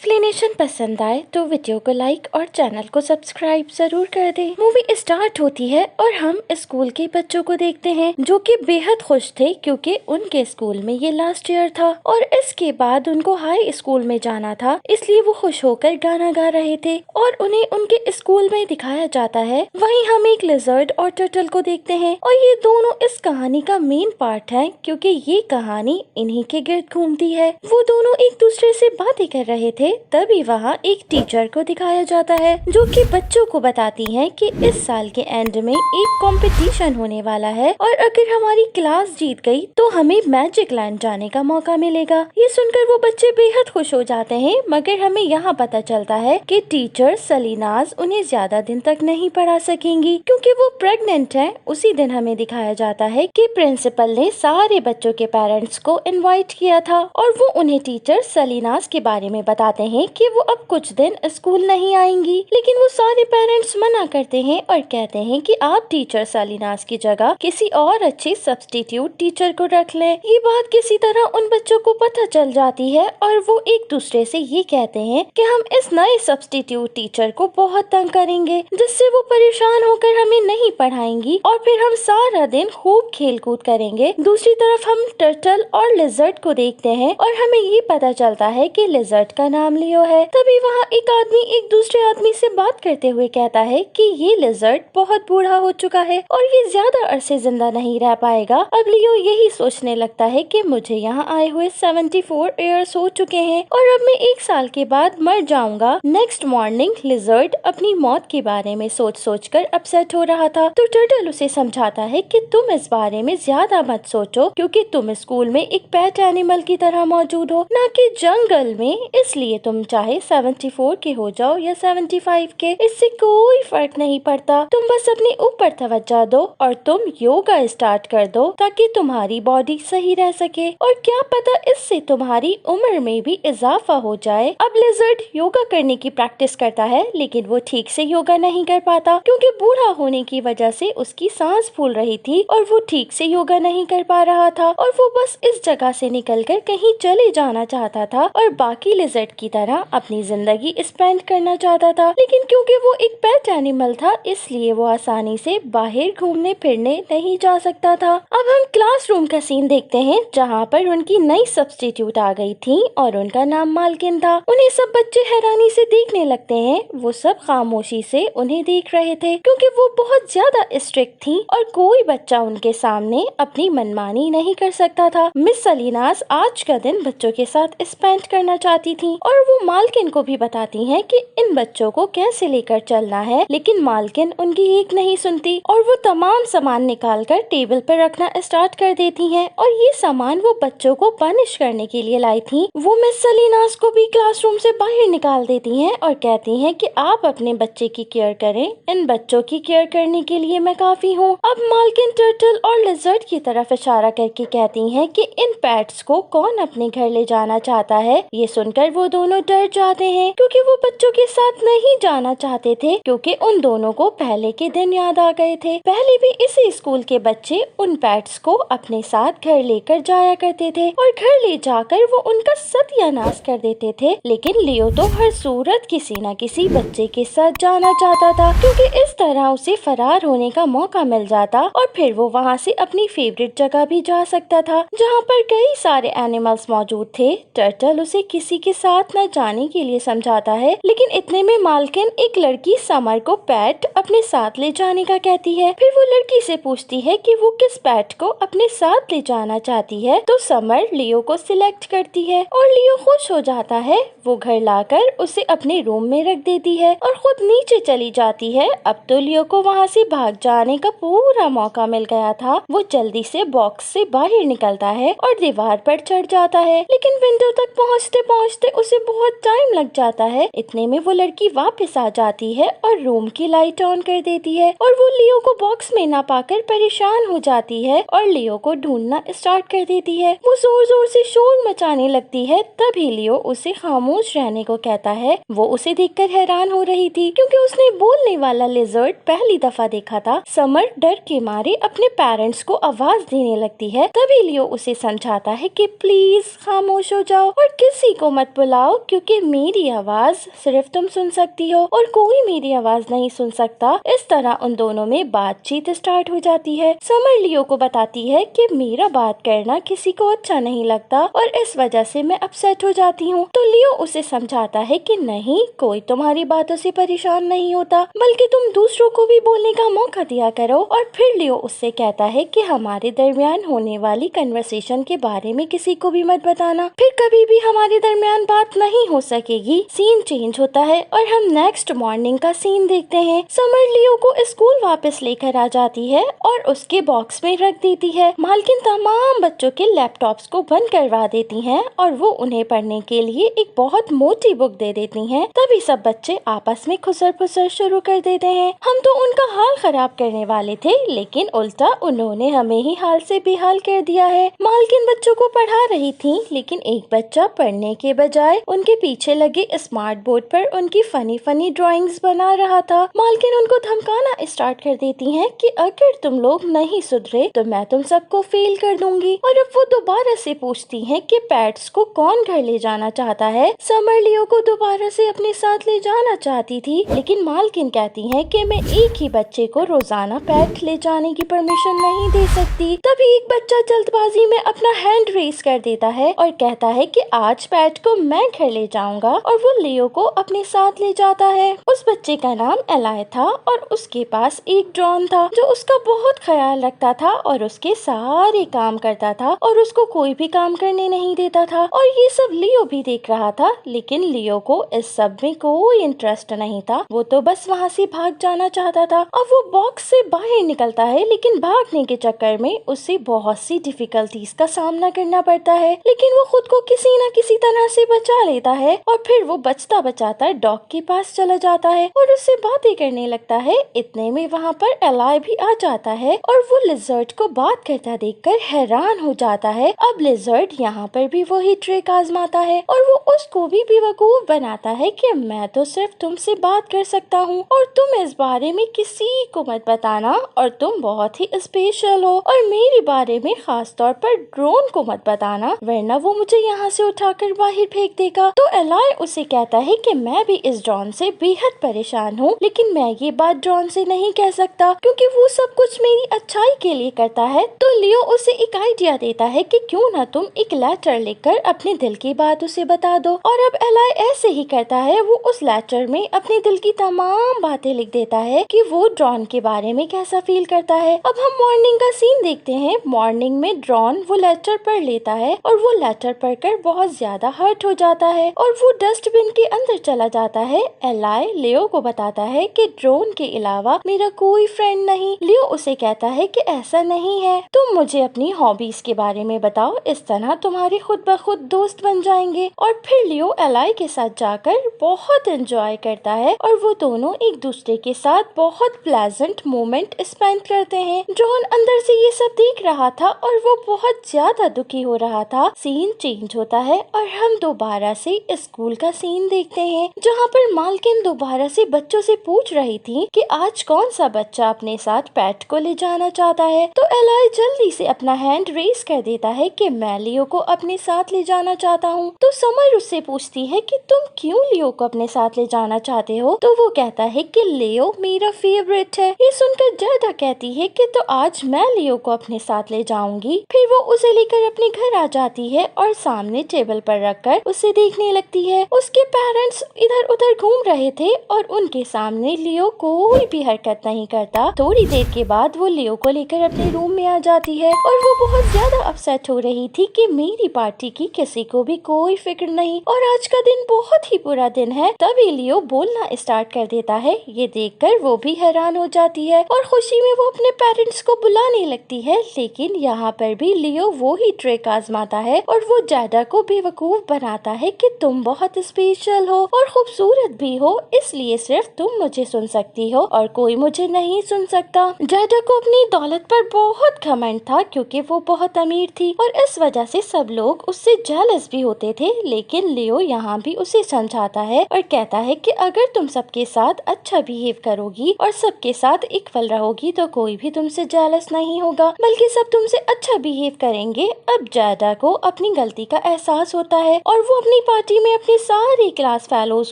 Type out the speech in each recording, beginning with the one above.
Explanation पसंद आए तो वीडियो को लाइक और चैनल को सब्सक्राइब जरूर कर दें। मूवी स्टार्ट होती है और हम स्कूल के बच्चों को देखते हैं जो कि बेहद खुश थे क्योंकि उनके स्कूल में ये लास्ट ईयर था और इसके बाद उनको हाई स्कूल में जाना था, इसलिए वो खुश होकर गाना गा रहे थे और उन्हें उनके स्कूल में दिखाया जाता है। वहीं हम एक लिजर्ड और टर्टल को देखते हैं और ये दोनों इस कहानी का मेन पार्ट है क्योंकि ये कहानी इन्हीं के गिर्द घूमती है। वो दोनों एक दूसरे से बातें कर रहे थे, तभी वहाँ एक टीचर को दिखाया जाता है जो कि बच्चों को बताती है कि इस साल के एंड में एक कंपटीशन होने वाला है और अगर हमारी क्लास जीत गई तो हमें मैजिक लैंड जाने का मौका मिलेगा। ये सुनकर वो बच्चे बेहद खुश हो जाते हैं, मगर हमें यहाँ पता चलता है कि टीचर सलीनाज उन्हें ज्यादा दिन तक नहीं पढ़ा सकेंगी क्योंकि वो प्रेग्नेंट है। उसी दिन हमें दिखाया जाता है कि प्रिंसिपल ने सारे बच्चों के पेरेंट्स को इनवाइट किया था और वो उन्हें टीचर सलीनाज के बारे में बताते हैं कि वो अब कुछ दिन स्कूल नहीं आएंगी, लेकिन वो सारे पेरेंट्स मना करते हैं और कहते हैं कि आप टीचर सलीनाज की जगह किसी और अच्छी सब्स्टिट्यूट टीचर को रख लें। ये बात किसी तरह उन बच्चों को पता चल जाती है और वो एक दूसरे से ये कहते हैं कि हम इस नए सब्स्टिट्यूट टीचर को बहुत तंग करेंगे जिससे वो परेशान होकर हमें नहीं पढ़ाएंगी और फिर हम सारा दिन खूब खेल कूद करेंगे। दूसरी तरफ हम टर्टल और लिजर्ड को देखते हैं और हमें ये पता चलता है कि लिजर्ड का नाम लियो है। तभी वहाँ एक आदमी एक दूसरे आदमी से बात करते हुए कहता है कि ये लिजर्ड बहुत बूढ़ा हो चुका है और ये ज्यादा अरसे जिंदा नहीं रह पाएगा। अब लियो यही सोचने लगता है कि मुझे यहाँ आए हुए 74 ईयर्स हो चुके हैं और अब मैं 1 साल के बाद मर जाऊंगा। नेक्स्ट मॉर्निंग लिजर्ड अपनी मौत के बारे में सोच सोच कर अपसेट हो रहा था, तो टर्टल उसे समझाता है कि तुम इस बारे में ज्यादा मत सोचो क्योंकि तुम स्कूल में एक पेट एनिमल की तरह मौजूद हो, न कि जंगल में, इसलिए तुम चाहे 74 के हो जाओ या 75 के, इससे कोई फर्क नहीं पड़ता। तुम बस अपने ऊपर तवज्जो दो और तुम योगा स्टार्ट कर दो ताकि तुम्हारी बॉडी सही रह सके और क्या पता इससे तुम्हारी उम्र में भी इजाफा हो जाए। अब लिजर्ड योगा करने की प्रैक्टिस करता है, लेकिन वो ठीक से योगा नहीं कर पाता क्योंकि बूढ़ा होने की वजह से उसकी सांस फूल रही थी और वो ठीक से योगा नहीं कर पा रहा था और वो बस इस जगह से निकलकर कहीं चले जाना चाहता था और बाकी लिजर्ड की तरह अपनी जिंदगी स्पेंड करना चाहता था। लेकिन क्योंकि वो एक पेट एनिमल था इसलिए वो आसानी से बाहर घूमने फिरने नहीं जा सकता था। अब हम क्लासरूम का सीन देखते हैं जहाँ पर उनकी नई सब्स्टिट्यूट आ गई थी और उनका नाम मालकिन था। उन्हें सब बच्चे हैरानी से देखने लगते हैं। वो सब खामोशी से उन्हें देख रहे थे क्योंकि वो बहुत ज्यादा स्ट्रिक्ट थी और कोई बच्चा उनके सामने अपनी मनमानी नहीं कर सकता था। मिस सलीनास आज का दिन बच्चों के साथ स्पेंड करना चाहती थी और वो मालकिन को भी बताती हैं कि इन बच्चों को कैसे लेकर चलना है, लेकिन मालकिन उनकी एक नहीं सुनती और वो तमाम सामान निकालकर टेबल पर रखना स्टार्ट कर देती हैं और ये सामान वो बच्चों को पनिश करने के लिए लाई थी। वो मिस सलीनास को भी क्लासरूम से बाहर निकाल देती हैं और कहती हैं कि आप अपने बच्चे की केयर करें, इन बच्चों की केयर करने के लिए मैं काफी हूँ। अब मालकिन टर्टल और लिजर्ड की तरफ इशारा करके कहती हैं कि इन पेट्स को कौन अपने घर ले जाना चाहता है। ये सुनकर वो दोनों डर जाते हैं क्योंकि वो बच्चों के साथ नहीं जाना चाहते थे क्योंकि उन दोनों को पहले के दिन याद आ गए थे। पहले भी इसी स्कूल के बच्चे उन पेट्स को अपने साथ घर लेकर जाया करते थे और घर ले जाकर वो उनका सत्यानाश कर देते थे, लेकिन लियो तो हर सूरत किसी न किसी बच्चे के साथ जाना चाहता था क्योंकि इस तरह उसे फरार होने का मौका मिल जाता और फिर वो वहाँ से अपनी फेवरेट जगह भी जा सकता था जहाँ पर कई सारे एनिमल्स मौजूद थे। टर्टल उसे किसी के साथ न जाने के लिए समझाता है, लेकिन इतने में मालकिन एक लड़की समर को पेट अपने साथ ले जाने का कहती है। फिर वो लड़की से पूछती है कि वो किस पेट को अपने साथ ले जाना चाहती है, तो समर लियो को सिलेक्ट करती है और लियो खुश हो जाता है। वो घर लाकर उसे अपने रूम में रख देती है और खुद नीचे चली जाती है। अब तो लियो को वहाँ से भाग जाने का पूरा मौका मिल गया था। वो जल्दी से बॉक्स से बाहर निकलता है और दीवार पर चढ़ जाता है, लेकिन विंडो तक पहुँचते पहुँचते उसे बहुत टाइम लग जाता है। इतने में वो लड़की वापस आ जाती है और रूम की लाइट ऑन कर देती है और वो लियो को बॉक्स में ना पाकर परेशान हो जाती है और लियो को ढूंढना स्टार्ट कर देती है। वो जोर जोर से शोर मचाने लगती है, तभी लियो उसे खामोश रहने को कहता है। वो उसे देखकर हैरान हो रही थी क्योंकि उसने बोलने वाला लिजर्ड पहली दफा देखा था। समर डर के मारे अपने पेरेंट्स को आवाज देने लगती है, तभी लियो उसे समझाता है कि प्लीज खामोश हो जाओ और किसी को मत बुलाओ जाओ क्योंकि मेरी आवाज सिर्फ तुम सुन सकती हो और कोई मेरी आवाज नहीं सुन सकता। इस तरह उन दोनों में बातचीत स्टार्ट हो जाती है। समर लियो को बताती है कि मेरा बात करना किसी को अच्छा नहीं लगता और इस वजह से मैं अपसेट हो जाती हूँ। तो लियो उसे समझाता है कि नहीं, कोई तुम्हारी बातों से परेशान नहीं होता, बल्कि तुम दूसरों को भी बोलने का मौका दिया करो। और फिर लियो उससे कहता है कि हमारे दरमियान होने वाली कन्वर्सेशन के बारे में किसी को भी मत बताना, फिर कभी भी हमारे दरमियान बात नहीं हो सकेगी। सीन चेंज होता है और हम नेक्स्ट मॉर्निंग का सीन देखते हैं। समर लियो को स्कूल वापस लेकर आ जाती है और उसके बॉक्स में रख देती है। मालकिन तमाम बच्चों के लैपटॉप्स को बंद करवा देती हैं और वो उन्हें पढ़ने के लिए एक बहुत मोटी बुक दे देती हैं। तभी सब बच्चे आपस में खुसर फुसर शुरू कर देते हैं। हम तो उनका हाल खराब करने वाले थे, लेकिन उल्टा उन्होंने हमें ही हाल से बेहाल कर दिया है। मालकिन बच्चों को पढ़ा रही थी, लेकिन एक बच्चा पढ़ने के बजाय उनके पीछे लगे स्मार्ट बोर्ड पर उनकी फनी फनी ड्राइंग्स बना रहा था। मालकिन उनको धमकाना स्टार्ट कर देती हैं कि अगर तुम लोग नहीं सुधरे तो मैं तुम सबको फेल कर दूंगी। और अब वो दोबारा से पूछती हैं कि पेट्स को कौन घर ले जाना चाहता है। समर लियो को दोबारा से अपने साथ ले जाना चाहती थी, लेकिन मालकिन कहती है कि मैं एक ही बच्चे को रोजाना पेट ले जाने की परमिशन नहीं दे सकती। तभी एक बच्चा जल्दबाजी में अपना हैंड रेस कर देता है और कहता है कि आज पेट को मैं घर ले जाऊंगा, और वो लियो को अपने साथ ले जाता है। उस बच्चे का नाम एलाय था और उसके पास एक ड्रोन था जो उसका बहुत ख्याल रखता था और उसके सारे काम करता था और उसको कोई भी काम करने नहीं देता था। और ये सब लियो भी देख रहा था, लेकिन लियो को इस सब में कोई इंटरेस्ट नहीं था। वो तो बस वहाँ से भाग जाना चाहता था। अब वो बॉक्स से बाहर निकलता है, लेकिन भागने के चक्कर में उसे बहुत सी डिफिकल्टीज का सामना करना पड़ता है, लेकिन वो खुद को किसी न किसी तरह से बचा लेता है। और फिर वो बचता बचाता डॉग के पास चला जाता है और उससे बातें करने लगता है। इतने में वहाँ पर एलाय भी आ जाता है और वो लिजर्ड को बात करता देखकर हैरान हो जाता है। अब लिजर्ड यहाँ पर भी वही ट्रिक आजमाता है और वो उसको भी बेवकूफ बनाता है कि मैं तो सिर्फ तुमसे बात कर सकता हूँ और तुम इस बारे में किसी को मत बताना, और तुम बहुत ही स्पेशल हो, और मेरे बारे में खास तौर पर ड्रोन को मत बताना, वरना वो मुझे यहाँ से उठाकर बाहर फेंक देगा। तो एलाय उसे कहता है कि मैं भी इस ड्रोन से बेहद परेशान हूँ, लेकिन मैं ये बात ड्रोन से नहीं कह सकता क्योंकि वो सब कुछ मेरी अच्छाई के लिए करता है। तो लियो उसे एक आइडिया देता है कि क्यों ना तुम एक लेटर लिखकर अपने दिल की बात उसे बता दो। और अब एलाय ऐसे ही करता है। वो उस लेटर में अपने दिल की तमाम बातें लिख देता है कि वो ड्रोन के बारे में कैसा फील करता है। अब हम मॉर्निंग का सीन देखते हैं। मॉर्निंग में ड्रोन वो लेटर पढ़ लेता है और वो लेटर पढ़कर बहुत ज्यादा हर्ट हो जाता है और वो डस्टबिन के अंदर चला जाता है। एलाय लियो को बताता है कि ड्रोन के अलावा मेरा कोई फ्रेंड नहीं। लियो उसे कहता है कि ऐसा नहीं है, तुम मुझे अपनी हॉबीज के बारे में बताओ, इस तरह तुम्हारे खुद ब खुद दोस्त बन जाएंगे। और फिर लियो एलाय के साथ जाकर बहुत एंजॉय करता है और वो दोनों एक दूसरे के साथ बहुत प्लेजेंट मोमेंट स्पेंड करते हैं। जॉन अंदर से ये सब देख रहा था और वो बहुत ज्यादा दुखी हो रहा था। सीन चेंज होता है और हम दोबारा से स्कूल का सीन देखते हैं, जहाँ पर मालकिन दोबारा से बच्चों से पूछ रही थी कि आज कौन सा बच्चा अपने साथ पेट को ले जाना चाहता है। तो एलाय जल्दी से अपना हैंड रेस कर देता है कि मैं लियो को अपने साथ ले जाना चाहता हूँ। तो समर उससे पूछती है कि तुम क्यों लियो को अपने साथ ले जाना चाहते हो। तो वो कहता है कि लियो मेरा फेवरेट है। ये सुनकर जैदा कहती है कि तो आज मैं लियो को अपने साथ ले जाऊंगी। फिर वो उसे लेकर अपने घर आ जाती है और सामने टेबल पर रखकर उसे देखने लगती है। उसके पेरेंट्स इधर उधर घूम रहे थे और उनके सामने लियो कोई भी हरकत नहीं करता। थोड़ी देर के बाद वो लियो को लेकर अपने रूम में आ जाती है और वो बहुत ज्यादा अपसेट हो रही थी कि मेरी पार्टी की किसी को भी कोई फिक्र नहीं और आज का दिन बहुत ही बुरा दिन है। तभी लियो बोलना स्टार्ट कर देता है। ये देखकर वो भी हैरान हो जाती है और खुशी में वो अपने पेरेंट्स को बुलाने लगती है, लेकिन यहाँ पर भी लियो वो ही ट्रिक आजमाता है और वो जैडा को बेवकूफ बनाता है कि तुम बहुत स्पेशल हो और खूबसूरत भी हो, इसलिए सिर्फ तुम मुझे सुन सकती हो और कोई मुझे नहीं सुन सकता। जैडा को अपनी दौलत पर बहुत घमंड था क्योंकि वो बहुत अमीर थी और इस वजह से सब लोग उससे जेलस भी होते थे, लेकिन लियो यहाँ भी उसे समझाता है और कहता है कि अगर तुम सबके साथ अच्छा बिहेव करोगी और सबके साथ इक्वल रहोगी तो कोई भी तुमसे जेलस नहीं होगा, बल्कि सब तुमसे अच्छा बिहेव करेंगे। अब जैडा को अपनी गलती का एहसास होता है और वो अपनी पार्टी में अपनी सारी क्लास फेलोज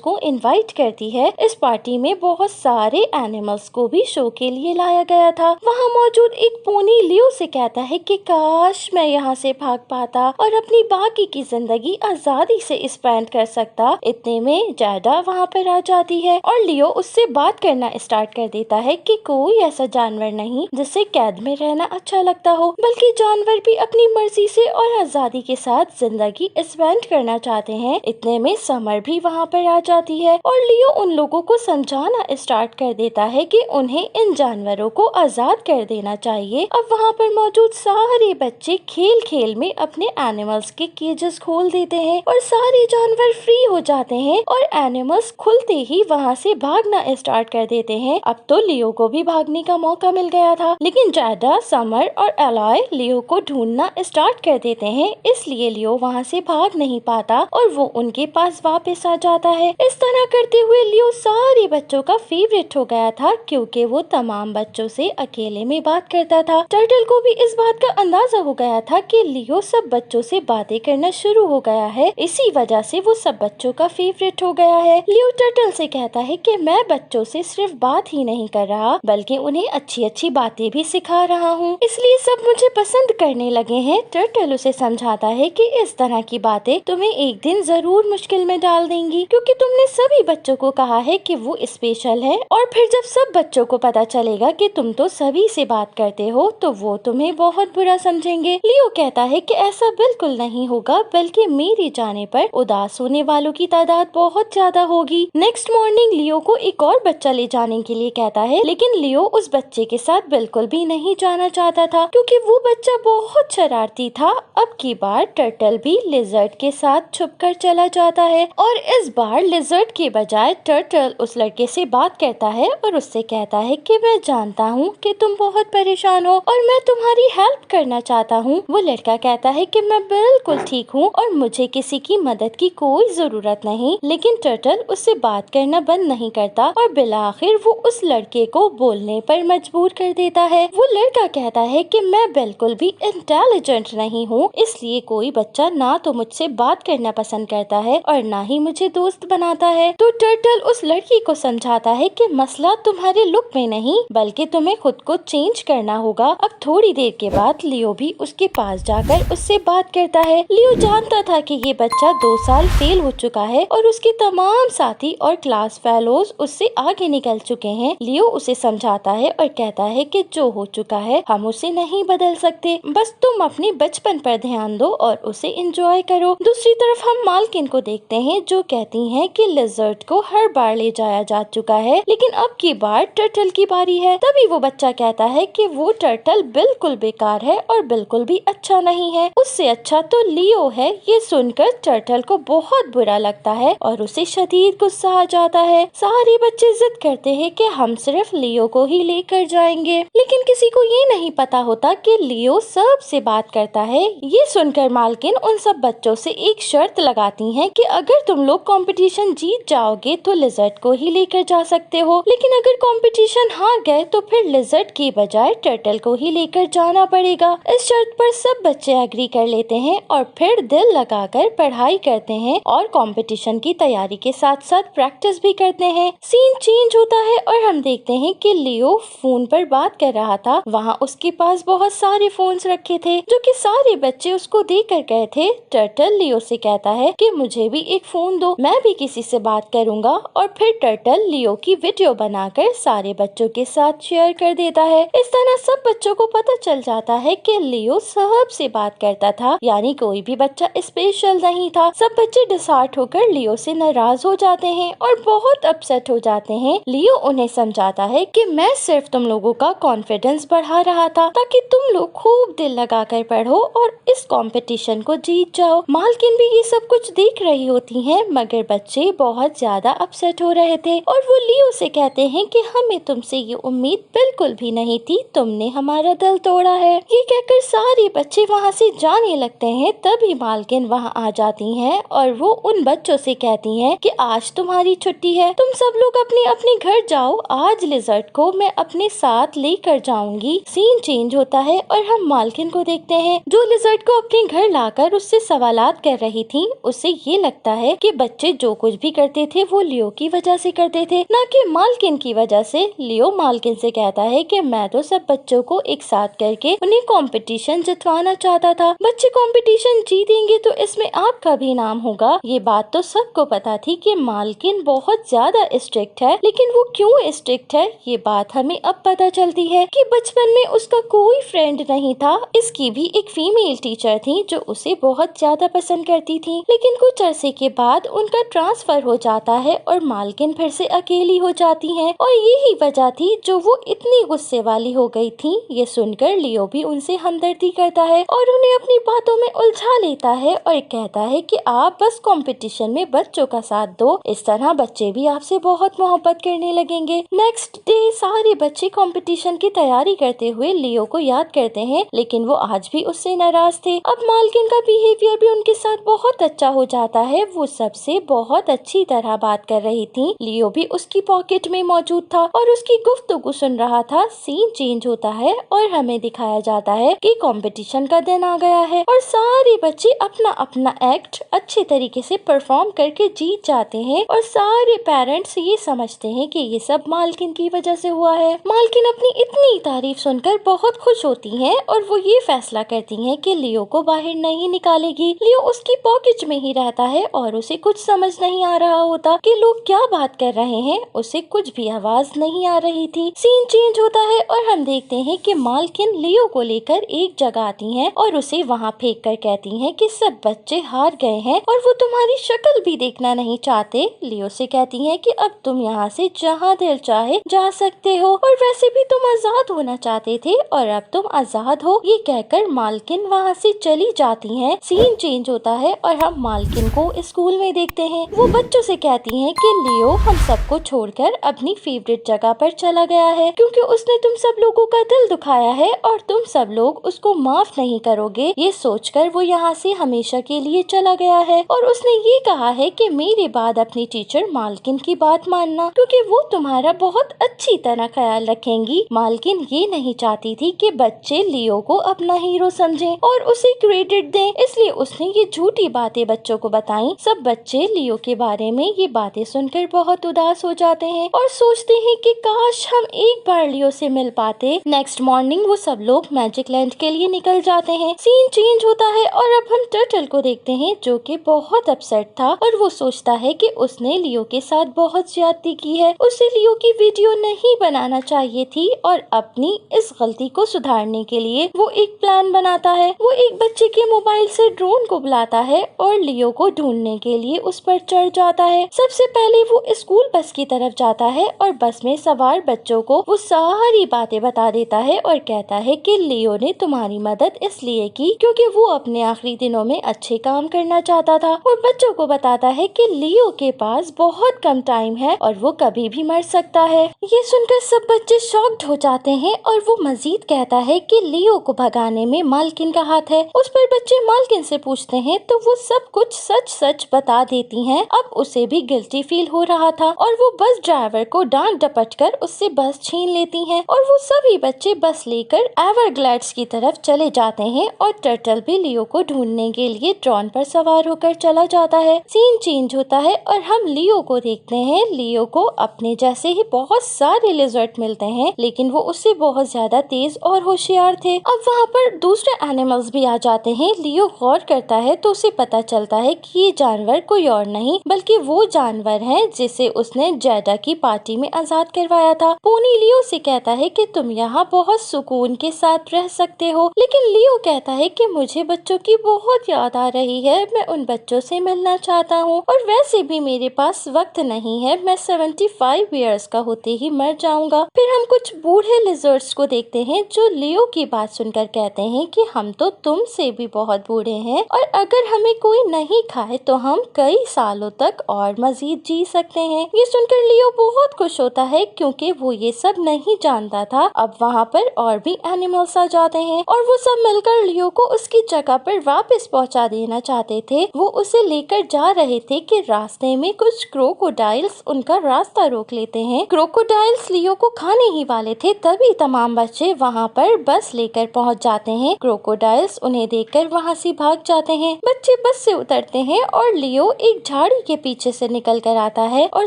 को इनवाइट करती है। इस पार्टी में बहुत सारे एनिमल्स को भी शो के लिए लाया गया था। वहाँ मौजूद एक पोनी लियो से कहता है कि काश मैं यहाँ से भाग पाता और अपनी बाकी की जिंदगी आजादी से स्पेंड कर सकता। इतने में जैडा वहाँ पर आ जाती है और लियो उससे बात करना स्टार्ट कर देता है कि कोई ऐसा जानवर नहीं जिससे कैद में रहना अच्छा लगता हो, बल्कि जानवर भी अपनी मर्जी से और आजादी के साथ जिंदगी स्पेंड करना चाहते हैं। इतने में समर भी वहाँ पर आ जाती है और लियो उन लोगों को समझाना स्टार्ट कर देता है कि उन्हें इन जानवरों को आजाद कर देना चाहिए। अब वहाँ पर मौजूद सारे बच्चे खेल खेल में अपने एनिमल्स के केजेस खोल देते हैं और सारे जानवर फ्री हो जाते हैं और एनिमल्स खुलते ही वहाँ से भागना स्टार्ट कर देते हैं। अब तो लियो को भी भागने का मौका मिल गया था, लेकिन जैडा, समर और एलॉय लियो को ढूंढना स्टार्ट कर देते हैं, इसलिए लियो वहाँ से भाग नहीं पाता और वो उनके पास वापस आ जाता है। इस तरह करते हुए लियो सारे बच्चों का फेवरेट हो गया था, क्योंकि वो तमाम बच्चों से अकेले में बात करता था। टर्टल को भी इस बात का अंदाजा हो गया था कि लियो सब बच्चों से बातें करना शुरू हो गया है, इसी वजह से वो सब बच्चों का फेवरेट हो गया है। लियो टर्टल से कहता है कि मैं बच्चों से सिर्फ बात ही नहीं कर रहा, बल्कि उन्हें अच्छी अच्छी बातें भी सिखा रहा हूँ, इसलिए सब मुझे पसंद करने लगे हैं। टर्टल उसे समझाता है कि इस तरह की बातें तुम्हें एक दिन जरूर मुश्किल में डाल देंगी, क्योंकि तुमने सभी बच्चों को कहा है कि वो स्पेशल है, और फिर जब सब बच्चों को पता चलेगा कि तुम तो सभी से बात करते हो तो वो तुम्हें बहुत बुरा समझेंगे। लियो कहता है कि ऐसा बिल्कुल नहीं होगा, बल्कि मेरे जाने पर उदास होने वालों की तादाद बहुत ज्यादा होगी। नेक्स्ट मॉर्निंग लियो को एक और बच्चा ले जाने के लिए कहता है, लेकिन लियो उस बच्चे के साथ बिल्कुल भी नहीं जाना चाहता था, क्योंकि वो बच्चा बहुत शरारती था। अब की बार टर्टल भी लिजर्ड के साथ छुपकर चला जाता है और इस बार लिजर्ड के बजाय टर्टल उस लड़के से बात करता है और उससे कहता है कि मैं जानता हूँ कि तुम बहुत परेशान हो और मैं तुम्हारी हेल्प करना चाहता हूँ। वो लड़का कहता है कि मैं बिल्कुल ठीक हूँ और मुझे किसी की मदद की कोई जरूरत नहीं, लेकिन टर्टल उससे बात करना बंद नहीं करता और बिलाखिर वो उस लड़के को बोलने पर मजबूर कर देता है। वो लड़का कहता है कि मैं बिल्कुल भी इंटेलिजेंट नहीं हूँ, इसलिए कोई बच्चा ना तो मुझसे बात करना पसंद करता है और ना ही मुझे दोस्त बनाता है। तो टर्टल उस लड़की को समझाता है कि मसला तुम्हारे लुक में नहीं, बल्कि तुम्हें खुद को चेंज करना होगा। अब थोड़ी देर के बाद लियो भी उसके पास जाकर उससे बात करता है। लियो जानता था कि ये बच्चा 2 साल फेल हो चुका है और उसके तमाम साथी और क्लास फेलोज उससे आगे निकल चुके हैं। लियो उसे समझाता है और कहता है कि जो हो चुका है हम उसे नहीं बदल सकते, बस तुम अपने बचपन पर ध्यान दो और उसे एंजॉय करो। दूसरी तरफ हम मालकिन को देखते हैं, जो कहती हैं कि लिजर्ड को हर बार ले जाया जा चुका है, लेकिन अब की बार टर्टल की बारी है। तभी वो बच्चा कहता है कि वो टर्टल बिल्कुल बेकार है और बिल्कुल भी अच्छा नहीं है, उससे अच्छा तो लियो है। ये सुनकर टर्टल को बहुत बुरा लगता है और उसे शदीद गुस्सा आ जाता है। सारे बच्चे जिद करते हैं कि हम सिर्फ लियो को ही लेकर जाएंगे, लेकिन किसी को ये नहीं पता होता कि लियो सबसे बात करता है। ये सुनकर मालकिन उन सब बच्चों से एक शर्त लगाती हैं कि अगर तुम लोग कंपटीशन जीत जाओगे तो लिजर्ड को ही लेकर जा सकते हो, लेकिन अगर कंपटीशन हार गए तो फिर लिजर्ड के बजाय टर्टल को ही लेकर जाना पड़ेगा। इस शर्त पर सब बच्चे एग्री कर लेते हैं और फिर दिल लगाकर पढ़ाई करते हैं और कंपटीशन की तैयारी के साथ साथ प्रैक्टिस भी करते हैं। सीन चेंज होता है और हम देखते हैं कि लियो फोन पर बात कर रहा था। वहाँ उसके पास बहुत सारे फोन्स रखे थे, जो कि सारे बच्चे उसको देकर गए थे। टर्टल लियो से कहता है कि मुझे भी एक फोन दो, मैं भी किसी से बात करूंगा, और फिर टर्टल लियो की वीडियो बनाकर सारे बच्चों के साथ शेयर कर देता है। इस तरह सब बच्चों को पता चल जाता है कि लियो सबसे बात करता था, यानी कोई भी बच्चा स्पेशल नहीं था। सब बच्चे डिसहार्ट होकर लियो से नाराज हो जाते हैं और बहुत अपसेट हो जाते हैं। लियो उन्हें समझाता है कि मैं सिर्फ तुम लोगों का कॉन्फिडेंस बढ़ा रहा था ताकि तुम लोग खूब दिल लगाकर पढ़ो और इस कंपटीशन को जीत जाओ। मालकिन भी ये सब कुछ देख रही होती हैं, मगर बच्चे बहुत ज्यादा अपसेट हो रहे थे और वो लियो से कहते हैं कि हमें तुमसे ये उम्मीद बिल्कुल भी नहीं थी, तुमने हमारा दिल तोड़ा है। ये कहकर सारे बच्चे वहाँ से जाने लगते हैं। तभी मालकिन वहाँ आ जाती हैं और वो उन बच्चों से कहती हैं कि आज तुम्हारी छुट्टी है, तुम सब लोग अपने अपने घर जाओ, आज लिजर्ड को मैं अपने साथ लेकर जाऊंगी। सीन चेंज होता है और हम मालकिन को देखते हैं, जो लिजर्ड को अपने घर लाकर उससे सवालात कर रही थी उसे ये लगता है कि बच्चे जो कुछ भी करते थे वो लियो की वजह से करते थे, ना कि मालकिन की वजह से। लियो मालकिन से कहता है कि मैं तो सब बच्चों को एक साथ करके उन्हें कंपटीशन जितवाना चाहता था। बच्चे कंपटीशन जीतेंगे तो इसमें आपका भी नाम होगा। ये बात तो सबको पता थी कि मालकिन बहुत ज्यादा स्ट्रिक्ट है, लेकिन वो क्यों स्ट्रिक्ट है ये बात हमें अब पता चलती है कि बचपन में उसका कोई फ्रेंड नहीं था। इसकी भी एक फीमेल टीचर थी जो उसे बहुत ज्यादा पसंद करती थी, लेकिन कुछ अरसे के बाद उनका ट्रांसफर हो जाता है और मालकिन फिर से अकेली हो जाती है। और यही वजह थी जो वो इतनी गुस्से वाली हो गई थी। ये सुनकर लियो भी उनसे हमदर्दी करता है और उन्हें अपनी बातों में उलझा लेता है और कहता है कि आप बस कंपटीशन में बच्चों का साथ दो, इस तरह बच्चे भी आपसे बहुत मोहब्बत करने लगेंगे। नेक्स्ट डे सारे बच्चे कंपटीशन की तैयारी करते हुए लियो को याद करते हैं, लेकिन वो आज भी उससे नाराज थे। अब मालकिन का बिहेवियर भी उनके साथ बहुत अच्छा हो जाता है। वो सबसे बहुत अच्छी तरह बात कर रही थी। लियो भी उसकी पॉकेट में मौजूद था और उसकी गुफ्तगू सुन रहा था। सीन चेंज होता है और हमें दिखाया जाता है कि कंपटीशन का दिन आ गया है और सारे बच्चे अपना अपना एक्ट अच्छे तरीके से परफॉर्म करके जीत जाते हैं और सारे पेरेंट्स ये समझते हैं कि ये सब मालकिन की वजह से हुआ है। मालकिन अपनी इतनी तारीफ सुनकर बहुत खुश होती हैं और वो ये फैसला करती हैं कि लियो को बाहर नहीं निकालेगी। लियो उसकी पॉकेट में ही रहता है और उसे कुछ समझ नहीं आ रहा होता कि लोग क्या बात कर रहे हैं। उसे कुछ भी आवाज नहीं आ रही थी। सीन चेंज होता है और हम देखते हैं कि मालकिन लियो को लेकर एक जगह आती हैं और उसे वहाँ फेंक कर कहती हैं कि सब बच्चे हार गए हैं और वो तुम्हारी शक्ल भी देखना नहीं चाहते। लियो से कहती हैं कि अब तुम यहाँ से जहाँ दिल चाहे जा सकते हो और वैसे भी तुम आजाद होना चाहते थे और अब तुम आजाद हो। ये कहकर मालकिन वहाँ से चली जाती हैं। सीन चेंज होता है और हम मालकिन को स्कूल में देखते हैं। वो बच्चों से कहती हैं कि लियो हम सबको छोड़कर अपनी फेवरेट जगह पर चला गया है क्योंकि उसने तुम सब लोगों का दिल दुखाया है और तुम सब लोग उसको माफ नहीं करोगे। ये सोचकर वो यहाँ से हमेशा के लिए चला गया है और उसने ये कहा है कि मेरे बाद अपनी टीचर मालकिन की बात मानना क्योंकि वो तुम्हारा बहुत अच्छी तरह ख्याल रखेंगी। मालकिन ये नहीं चाहती थी कि बच्चे लियो को अपना हीरो समझें और उसे क्रेडिट दें, इसलिए उसने ये झूठी बातें बच्चों को बताई। सब बच्चे लियो के बारे में ये बातें सुनकर बहुत उदास हो जाते हैं और सोचते हैं कि काश हम एक बार लियो से मिल पाते। नेक्स्ट मॉर्निंग वो सब लोग मैजिक लैंड के लिए निकल जाते हैं। सीन चेंज होता है और अब हम टर्टल को देखते हैं जो कि बहुत अपसेट था और वो सोचता है कि उसने लियो के साथ बहुत ज्यादती की है। उसे लियो की वीडियो नहीं बनाना चाहिए थी और अपनी इस गलती को सुधारने के लिए वो एक प्लान बनाता है। वो एक बच्चे के मोबाइल से ड्रोन को बुलाता है और लियो को ढूंढने के लिए उस पर चढ़ जाता है। सबसे पहले वो स्कूल बस की तरफ जाता है और बस में सवार बच्चों को वो सारी बातें बता देता है और कहता है कि लियो ने तुम्हारी मदद इसलिए की क्योंकि वो अपने आखिरी दिनों में अच्छे काम करना चाहता था और बच्चों को बताता है कि लियो के पास बहुत कम टाइम है और वो कभी भी मर सकता है। ये सुनकर सब बच्चे शॉक्ड हो जाते हैं और वो मजीद कहता है कि लियो को भगाने में मालकिन का हाथ है। उस पर बच्चे मालकिन से पूछते हैं तो वो सब कुछ सच सच बता देती हैं। अब उसे भी गिल्टी फील हो रहा था और वो बस ड्राइवर को डांट डपट कर उससे बस छीन लेती हैं और वो सभी बच्चे बस लेकर एवरग्लैड्स की तरफ चले जाते हैं और टर्टल भी लियो को ढूंढने के लिए ड्रोन पर सवार होकर चला जाता है। सीन चेंज होता है और हम लियो को देखते हैं। लियो को अपने जैसे ही बहुत सारे लिजर्ड मिलते हैं लेकिन वो उससे बहुत ज्यादा तेज और होशियार थे। अब वहाँ पर दूसरे एनिमल्स भी आ जाते हैं। लियो गौर करता है तो उसे पता चलता है कि ये जानवर कोई और नहीं बल्कि वो जानवर है जिसे उसने जैडा की पार्टी में आजाद करवाया था। पोनी लियो से कहता है कि तुम यहाँ बहुत सुकून के साथ रह सकते हो, लेकिन लियो कहता है कि मुझे बच्चों की बहुत याद आ रही है, मैं उन बच्चों से मिलना चाहता हूँ और वैसे भी मेरे पास वक्त नहीं है, मैं 75 इयर्स का होते ही मर जाऊंगा। फिर हम कुछ बूढ़े लिजर्ड्स को देखते हैं जो लियो की बात सुनकर कहते हैं कि हम तो तुमसे भी बहुत बूढ़े हैं और अगर हमें कोई नहीं खाए तो हम कई सालों तक और मजीद जी सकते हैं। ये सुनकर लियो बहुत खुश होता है क्योंकि वो ये सब नहीं जानता था। अब वहाँ पर और भी एनिमल्स आ जाते हैं और वो सब मिलकर लियो को उसकी जगह पर वापस पहुँचा देना चाहते थे। वो उसे लेकर जा रहे थे कि रास्ते में कुछ क्रोकोडाइल्स उनका रास्ता रोक लेते हैं। क्रोकोडाइल्स लियो को खाने ही वाले थे, तभी तमाम बच्चे वहाँ पर बस लेकर पहुँच जाते हैं। क्रोकोडाइल्स उन्हें देखकर वहाँ से भाग जाते हैं। बच्चे बस से से उतरते हैं और लियो एक झाड़ी के पीछे से निकल कर आता है और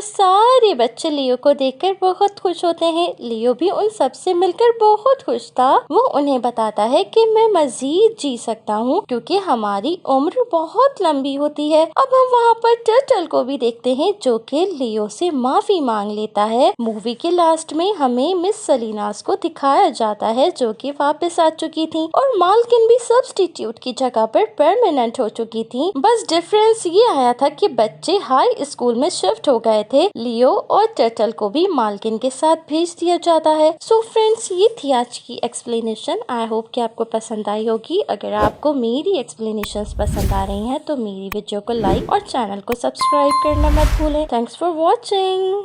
सारे बच्चे लियो को देखकर बहुत खुश होते हैं। लियो भी उन सबसे मिलकर बहुत खुश था। वो उन्हें बताता है कि मैं मजीद जी सकता हूँ क्योंकि हमारी उम्र बहुत लंबी होती है। अब हम वहाँ पर टर्टल को भी देखते हैं जो कि लियो से माफी मांग लेता है। मूवी के लास्ट में हमें मिस सलीनास को दिखाया जाता है जो कि वापस आ चुकी थी और मालकिन भी सब्स्टिट्यूट की जगह पर परमानेंट हो चुकी थी। बस डिफरेंस ये आया था कि बच्चे हाई स्कूल में शिफ्ट हो गए थे। लियो और टर्टल को भी मालकिन के साथ भेज दिया जाता है। सो फ्रेंड्स, ये थी आज की एक्सप्लेनेशन। आई होप कि आपको पसंद आई होगी। अगर आपको मेरी एक्सप्लेनेशंस पसंद आ रही हैं तो मेरी वीडियो को लाइक और चैनल को सब्सक्राइब करना मत भूलें। Thanks for watching.